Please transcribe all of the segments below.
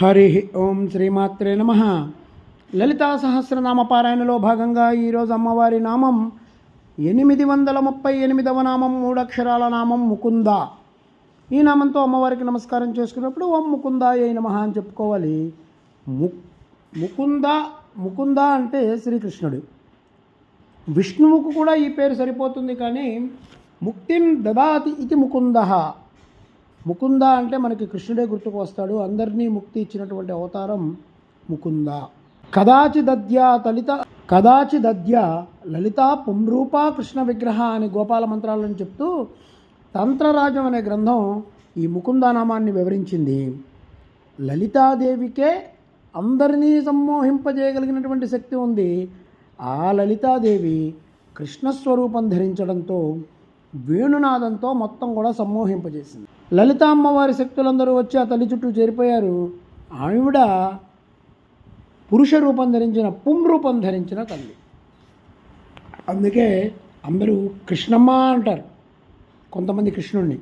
హరి ఓం శ్రీమాత్రే నమ. లలితా సహస్రనామ పారాయణలో భాగంగా ఈరోజు అమ్మవారి నామం 838వ నామం, 3 అక్షరాల నామం ముకుంద. ఈ నామంతో అమ్మవారికి నమస్కారం చేసుకున్నప్పుడు ఓం ముకుందాయ నమః అని చెప్పుకోవాలి. ముకుంద ముకుంద అంటే శ్రీకృష్ణుడు. విష్ణువుకు కూడా ఈ పేరు సరిపోతుంది, కానీ ముక్తిం దదాతి ఇది ముకుంద. ముకుంద అంటే మనకి కృష్ణుడే గుర్తుకు వస్తాడు. అందరినీ ముక్తి ఇచ్చినటువంటి అవతారం ముకుంద. కదాచిదద్య లలిత పుంరూపా కృష్ణ విగ్రహ అని గోపాల మంత్రాలను చెప్తూ తంత్రరాజం అనే గ్రంథం ఈ ముకుంద నామాన్ని వివరించింది. లలితాదేవికే అందరినీ సమ్మోహింపజేయగలిగినటువంటి శక్తి ఉంది. ఆ లలితాదేవి కృష్ణస్వరూపం ధరించడంతో వేణునాదంతో మొత్తం కూడా సమ్మోహింపజేసింది. లలిత అమ్మవారి శక్తులందరూ వచ్చి ఆ తల్లి చుట్టూ చేరిపోయారు. ఆవిడ పురుష రూపం ధరించిన, పుంరూపం ధరించిన తల్లి. అందుకే అందరూ కృష్ణమ్మ అంటారు, కొంతమంది కృష్ణుణ్ణి.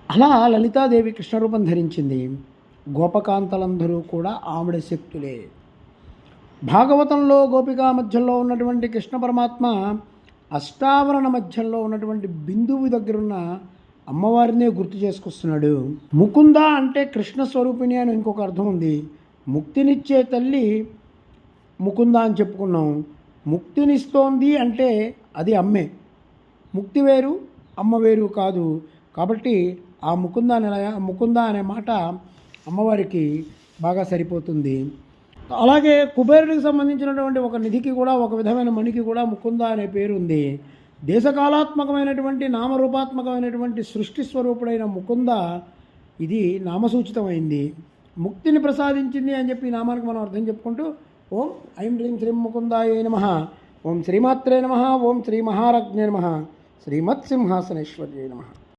అలా లలితాదేవి కృష్ణరూపం ధరించింది. గోపకాంతలందరూ కూడా ఆవిడ శక్తులే. భాగవతంలో గోపికా మధ్యంలో ఉన్నటువంటి కృష్ణ పరమాత్మ అష్టావరణ మధ్యంలో ఉన్నటువంటి బిందువు దగ్గరున్న అమ్మవారినే గుర్తు చేసుకొస్తున్నాడు. ముకుంద అంటే కృష్ణ స్వరూపిణి అని ఇంకొక అర్థం ఉంది. ముక్తినిచ్చే తల్లి ముకుంద అని చెప్పుకున్నాం. ముక్తినిస్తోంది అంటే అది అమ్మే. ముక్తి వేరు, అమ్మ వేరు కాదు. కాబట్టి ఆ ముకుంద అనే మాట అమ్మవారికి బాగా సరిపోతుంది. అలాగే కుబేరుడికి సంబంధించినటువంటి ఒక నిధికి కూడా, ఒక విధమైన మణికి కూడా ముకుంద అనే పేరు ఉంది. దేశకాలాత్మకమైనటువంటి నామరూపాత్మకమైనటువంటి సృష్టి స్వరూపుడైన ముకుంద ఇది నామసూచితమైంది. ముక్తిని ప్రసాదించింది అని చెప్పి ఈ నామానికి మనం అర్థం చెప్పుకుంటూ ఓం ఐం హ్రీం శ్రీం ముకుందాయ నమః, ఓం శ్రీమాత్రే నమః, ఓం శ్రీ మహారాజ్ఞే నమః, శ్రీమత్సింహాసనేశ్వర్యే నమః.